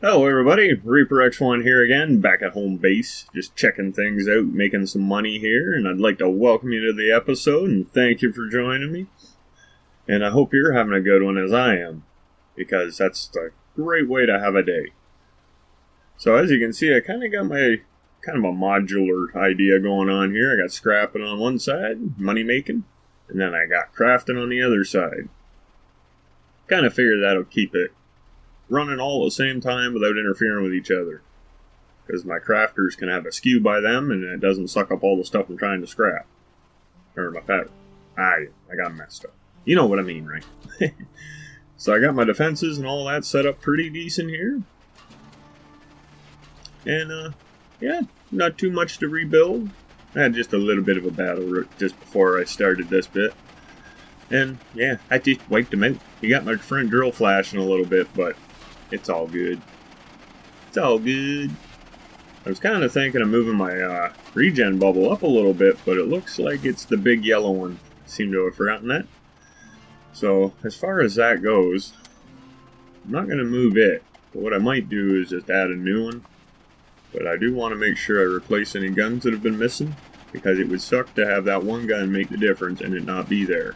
Hello everybody, Reaper X1 here again, back at home base, just checking things out, making some money here, and I'd like to welcome you to the episode, and thank you for joining me. And I hope you're having a good one as I am, because that's a great way to have a day. So as you can see, I kind of got my, kind of a modular idea going on here. I got scrapping on one side, money making, and then I got crafting on the other side. Kind of figured that'll keep it running all at the same time without interfering with each other. Because my crafters can have a skew by them and it doesn't suck up all the stuff I'm trying to scrap. Or my powder. I got messed up. You know what I mean, right? So I got my defenses and all that set up pretty decent here. And, yeah, not too much to rebuild. I had just a little bit of a battle just before I started this bit. And, yeah, I just wiped them out. You got my front drill flashing a little bit, but it's all good. It's all good. I was kind of thinking of moving my regen bubble up a little bit, but it looks like it's the big yellow one. Seem to have forgotten that. So, as far as that goes, I'm not going to move it. But what I might do is just add a new one. But I do want to make sure I replace any guns that have been missing, because it would suck to have that one gun make the difference and it not be there.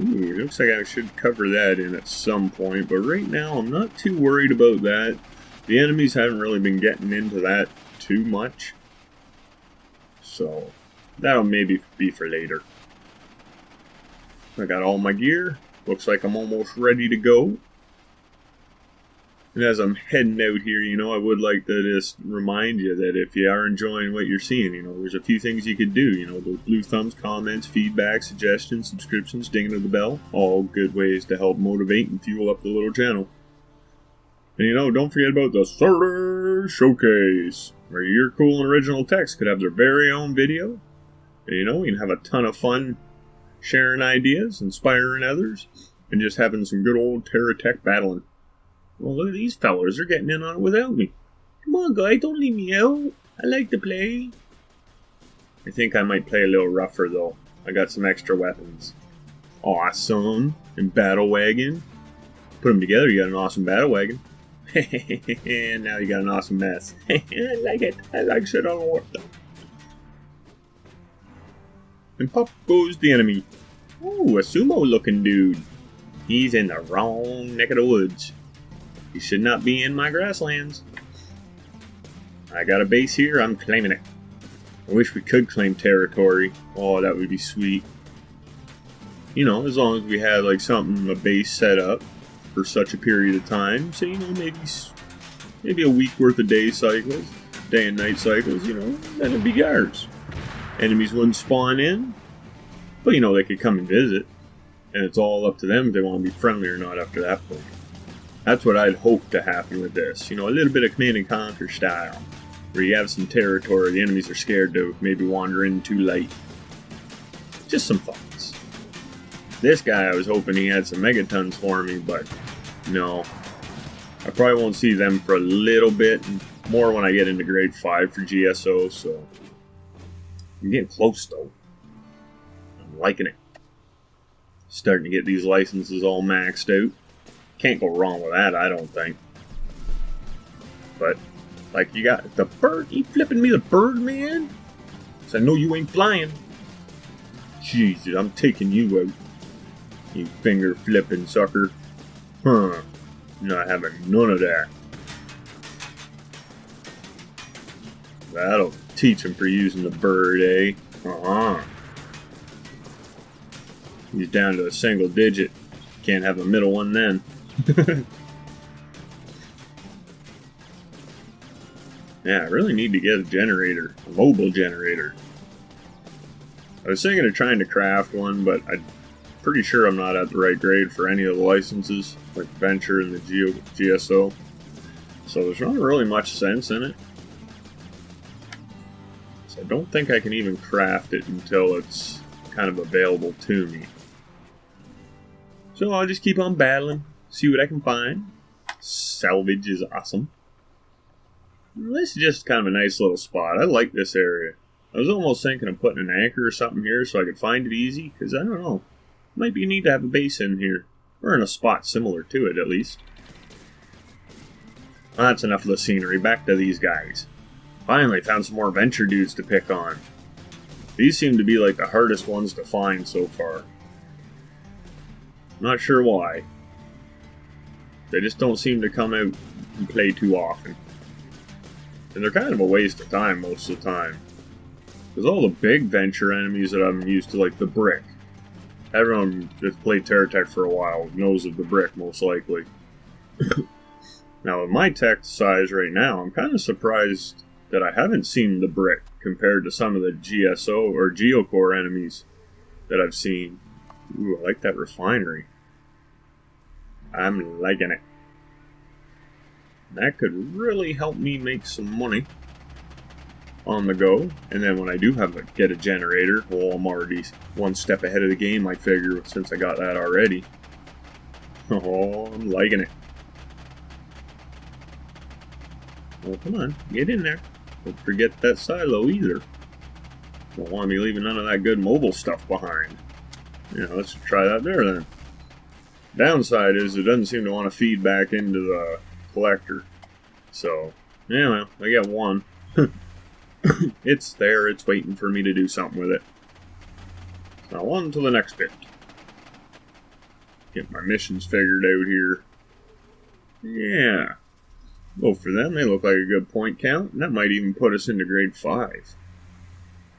Ooh, looks like I should cover that in at some point, but right now I'm not too worried about that. The enemies haven't really been getting into that too much, so that'll maybe be for later. I got all my gear. Looks like I'm almost ready to go. And as I'm heading out here, I would like to just remind you that if you are enjoying what you're seeing, there's a few things you could do. Those blue thumbs, comments, feedback, suggestions, subscriptions, dinging of the bell. All good ways to help motivate and fuel up the little channel. And don't forget about the Saturday Showcase, where your cool and original techs could have their very own video. And we can have a ton of fun sharing ideas, inspiring others, and just having some good old Terra Tech battling. Well, look at these fellas. They're getting in on it without me. Come on, guys. Don't leave me out. I like to play. I think I might play a little rougher, though. I got some extra weapons. Awesome. And battle wagon. Put them together, you got an awesome battle wagon. And now you got an awesome mess. I like it. I like it a lot. And pop goes the enemy. Ooh, a sumo-looking dude. He's in the wrong neck of the woods. He should not be in my grasslands. I got a base here, I'm claiming it. I wish we could claim territory. Oh, that would be sweet. As long as we had like a base set up for such a period of time. So, maybe a week worth of day cycles, day and night cycles, then it'd be ours. Enemies wouldn't spawn in, but they could come and visit. And it's all up to them if they want to be friendly or not after that point. That's what I'd hope to happen with this. A little bit of Command and Conquer style. Where you have some territory the enemies are scared to maybe wander in too late. Just some thoughts. This guy, I was hoping he had some megatons for me, but no. I probably won't see them for a little bit. More when I get into grade 5 for GSO, so. I'm getting close, though. I'm liking it. Starting to get these licenses all maxed out. Can't go wrong with that, I don't think. But, like, you got the bird. You flipping me the bird, man? So I know you ain't flying. Jesus, I'm taking you out. You finger flipping sucker. Huh. Not having none of that. That'll teach him for using the bird, eh? Uh-huh. He's down to a single digit. Can't have a middle one then. Yeah, I really need to get a generator, a mobile generator. I was thinking of trying to craft one, but I'm pretty sure I'm not at the right grade for any of the licenses, like Venture and the GSO. So there's not really much sense in it. So I don't think I can even craft it until it's kind of available to me. So I'll just keep on battling. See what I can find. Salvage is awesome. This is just kind of a nice little spot. I like this area. I was almost thinking of putting an anchor or something here so I could find it easy, because I don't know. Might be neat to have a base in here. Or in a spot similar to it, at least. That's enough of the scenery. Back to these guys. Finally found some more adventure dudes to pick on. These seem to be like the hardest ones to find so far. Not sure why. They just don't seem to come out and play too often. And they're kind of a waste of time most of the time. Because all the big venture enemies that I'm used to, like the brick. Everyone that's played Terra Tech for a while knows of the brick, most likely. Now, with my tech size right now, I'm kind of surprised that I haven't seen the brick compared to some of the GSO or Geocore enemies that I've seen. Ooh, I like that refinery. I'm liking it. That could really help me make some money on the go. And then when I do have to get a generator, well, I'm already one step ahead of the game, I figure, since I got that already. Oh, I'm liking it. Well, come on, get in there. Don't forget that silo either. Don't want to be leaving none of that good mobile stuff behind. Yeah, let's try that there then. Downside is it doesn't seem to want to feed back into the collector. So, yeah, well, I get one. It's there, it's waiting for me to do something with it. Now on to the next bit. Get my missions figured out here. Yeah. Go for them, they look like a good point count, and that might even put us into grade 5.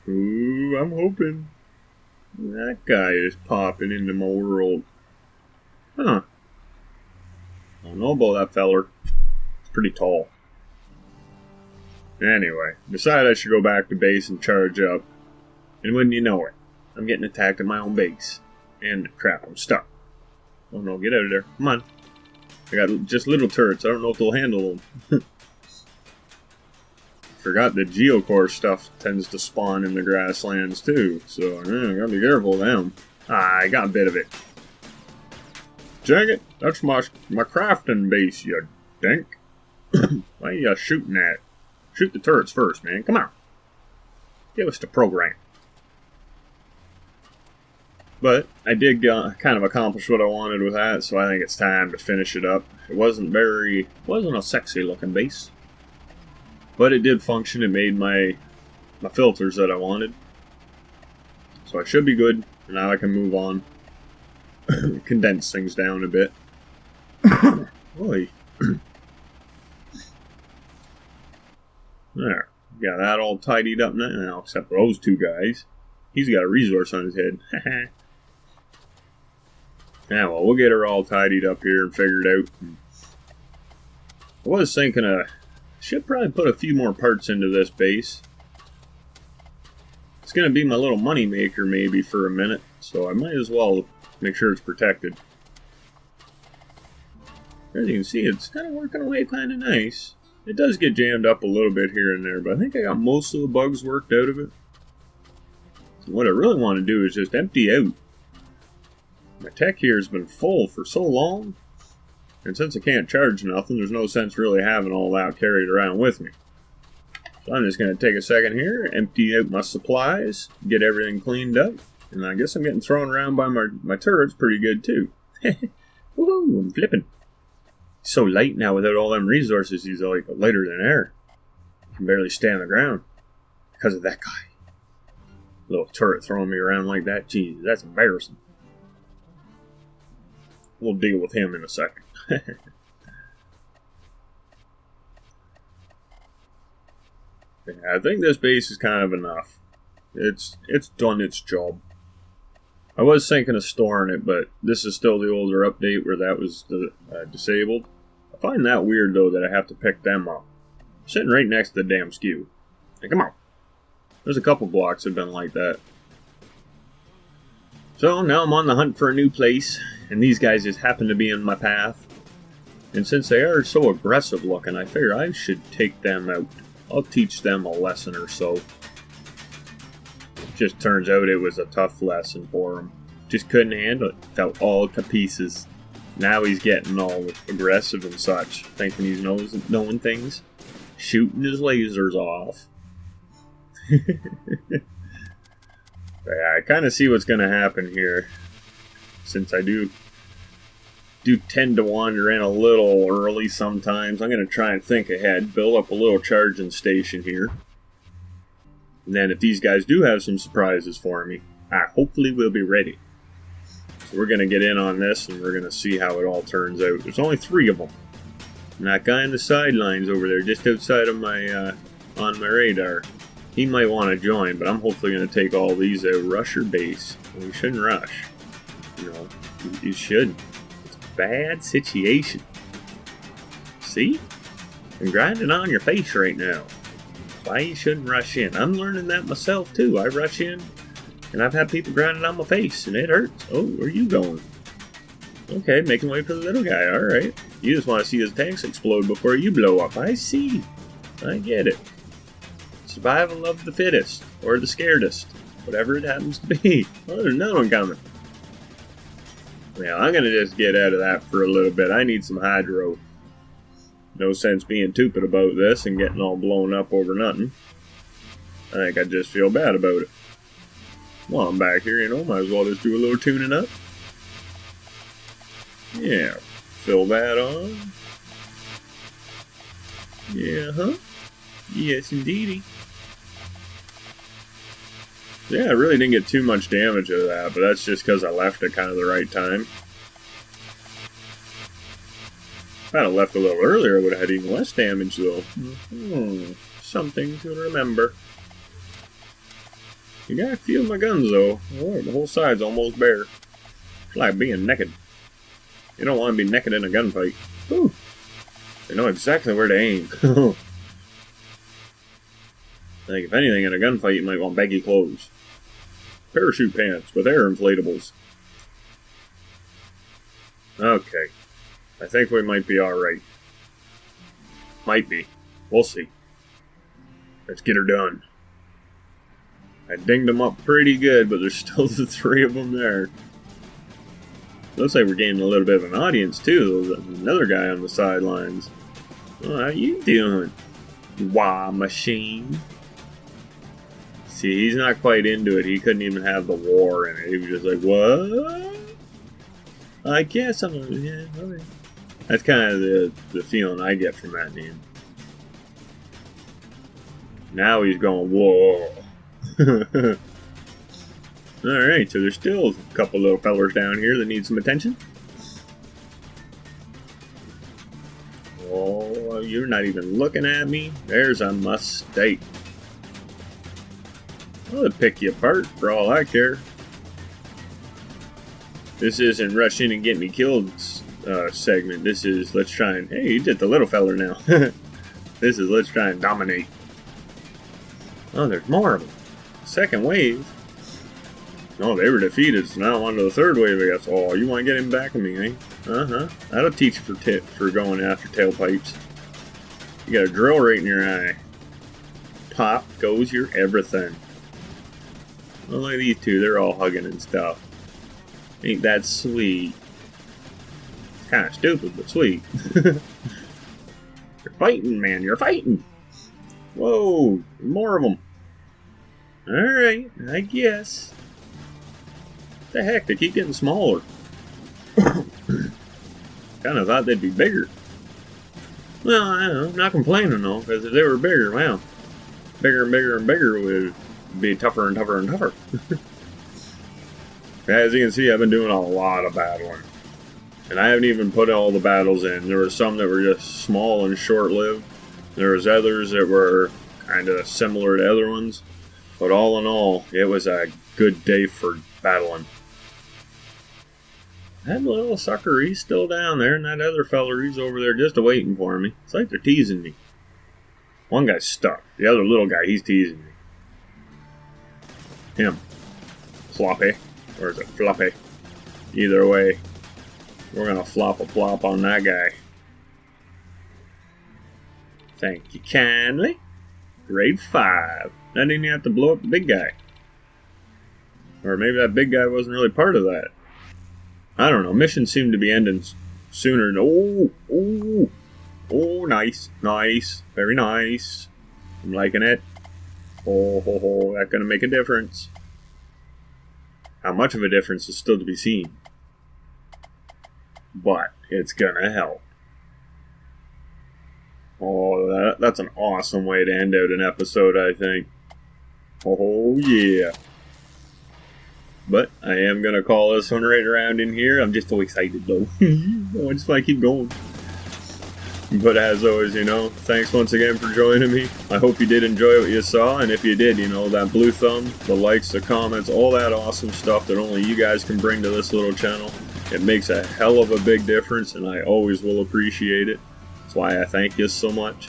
Ooh, I'm hoping. That guy is popping into my world. Huh. I don't know about that feller. It's pretty tall. Anyway, decided I should go back to base and charge up. And wouldn't you know it, I'm getting attacked at my own base. And crap, I'm stuck. Oh no, get out of there. Come on. I got just little turrets. I don't know if they'll handle them. Forgot that Geocore stuff tends to spawn in the grasslands too. So, I gotta be careful of them. Ah, I got a bit of it. Jag it. That's my crafting base, you dink. Why are you shooting at? Shoot the turrets first, man. Come on. Give us the program. But I did kind of accomplish what I wanted with that, so I think it's time to finish it up. It wasn't a sexy looking base, but it did function. It made my filters that I wanted, so I should be good. Now I can move on, condense things down a bit. Boy, there, got that all tidied up now, except for those two guys. He's got a resource on his head. Yeah, well, we'll get her all tidied up here and figured out. I was thinking should probably put a few more parts into this base. It's going to be my little money maker maybe for a minute, so I might as well make sure it's protected. As you can see, it's kind of working away kind of nice. It does get jammed up a little bit here and there, but I think I got most of the bugs worked out of it. What I really want to do is just empty out. My tech here has been full for so long, and since I can't charge nothing, there's no sense really having all that carried around with me. So I'm just going to take a second here, empty out my supplies, get everything cleaned up, and I guess I'm getting thrown around by my turrets pretty good too. Woohoo, I'm flipping. He's so light now without all them resources, he's like lighter than air. He can barely stay on the ground because of that guy. Little turret throwing me around like that, geez, that's embarrassing. We'll deal with him in a second. Yeah, I think this base is kind of enough. It's done its job. I was thinking of storing it, but this is still the older update where that was disabled. I find that weird though that I have to pick them up. I'm sitting right next to the damn skew. Hey, come on. There's a couple blocks that have been like that. So now I'm on the hunt for a new place, and these guys just happen to be in my path. And since they are so aggressive looking, I figure I should take them out. I'll teach them a lesson or so. It just turns out it was a tough lesson for him. Just couldn't handle it. Fell all to pieces. Now he's getting all aggressive and such, thinking he's knowing things. Shooting his lasers off. Yeah, I kind of see what's going to happen here, since I do do tend to wander in a little early sometimes. I'm going to try and think ahead, build up a little charging station here. And then if these guys do have some surprises for me, I hopefully will be ready. So we're going to get in on this and we're going to see how it all turns out. There's only 3 of them. And that guy in the sidelines over there, just outside of my, on my radar, he might want to join, but I'm hopefully going to take all these out. Rush your base. Well, you shouldn't rush. You know, you shouldn't. It's a bad situation. See? I'm grinding on your face right now. Why you shouldn't rush in. I'm learning that myself too. I rush in, and I've had people grinding on my face, and it hurts. Oh, where are you going? Okay, making way for the little guy. Alright. You just want to see his tanks explode before you blow up. I see. I get it. Survival of the fittest. Or the scaredest. Whatever it happens to be. Oh, there's another one coming. Well, I'm going to just get out of that for a little bit. I need some hydro. No sense being stupid about this and getting all blown up over nothing. I think I just feel bad about it. Well, I'm back here, you know, might as well just do a little tuning up. Yeah, fill that on. Yeah, huh? Yes, indeedy. Yeah, I really didn't get too much damage out of that, but that's just because I left at kind of the right time. If I'd have left a little earlier, I would have had even less damage, though. Something to remember. You gotta feel my guns, though. Oh, the whole side's almost bare. It's like being naked. You don't want to be naked in a gunfight. Whew. They know exactly where to aim. I think if anything in a gunfight, you might want baggy clothes. Parachute pants, but they're inflatables. Okay. I think we might be alright. Might be. We'll see. Let's get her done. I dinged them up pretty good, but there's still the 3 of them there. Looks like we're gaining a little bit of an audience, too. There's another guy on the sidelines. Oh, how you doing? Wah machine. See, he's not quite into it. He couldn't even have the war in it. He was just like, what? I guess I'm... Yeah, okay. That's kind of the feeling I get from that name. Now he's going, whoa. Alright, so there's still a couple little fellers down here that need some attention. Oh, you're not even looking at me? There's a mistake. I'll pick you apart for all I care. This isn't rush in and get me killed segment. This is let's try and... Hey, you did the little feller now. This is let's try and dominate. Oh, there's more of them. Second wave. Oh, they were defeated, so now I'm on to the 3rd wave, I guess. Oh, you want to get him back at me, eh? Uh-huh. That'll teach you for going after tailpipes. You got a drill right in your eye. Pop goes your everything. Well, look at these 2. They're all hugging and stuff. Ain't that sweet? Kind of stupid, but sweet. You're fighting, man. You're fighting. Whoa. More of them. Alright, I guess. What the heck? They keep getting smaller. Kind of thought they'd be bigger. Well, I don't know. I'm not complaining, though, because if they were bigger, wow. Bigger and bigger and bigger would be tougher and tougher and tougher. As you can see, I've been doing a lot of battling. And I haven't even put all the battles in. There were some that were just small and short-lived. There was others that were kind of similar to other ones. But all in all, it was a good day for battling. That little sucker, he's still down there, and that other feller, he's over there just waiting for me. It's like they're teasing me. One guy's stuck. The other little guy, he's teasing me. Him. Floppy. Or is it floppy? Either way, we're gonna flop a plop on that guy. Thank you kindly. Grade 5. I didn't even have to blow up the big guy. Or maybe that big guy wasn't really part of that. I don't know. Missions seem to be ending sooner. Oh, nice. Nice. Very nice. I'm liking it. Oh, that's gonna make a difference. How much of a difference is still to be seen. but it's gonna help. Oh, that's an awesome way to end out an episode, I think. Oh, yeah. But I am going to call this one right around in here. I'm just so excited, though. I just want to keep going. But as always, thanks once again for joining me. I hope you did enjoy what you saw. And if you did, that blue thumb, the likes, the comments, all that awesome stuff that only you guys can bring to this little channel. It makes a hell of a big difference, and I always will appreciate it. That's why I thank you so much.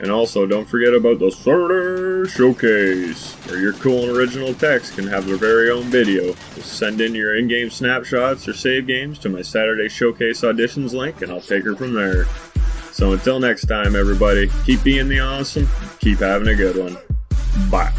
And also, don't forget about the Saturday Showcase, where your cool and original techs can have their very own video. Just send in your in-game snapshots or save games to my Saturday Showcase auditions link, and I'll take her from there. So until next time, everybody, keep being the awesome, keep having a good one. Bye.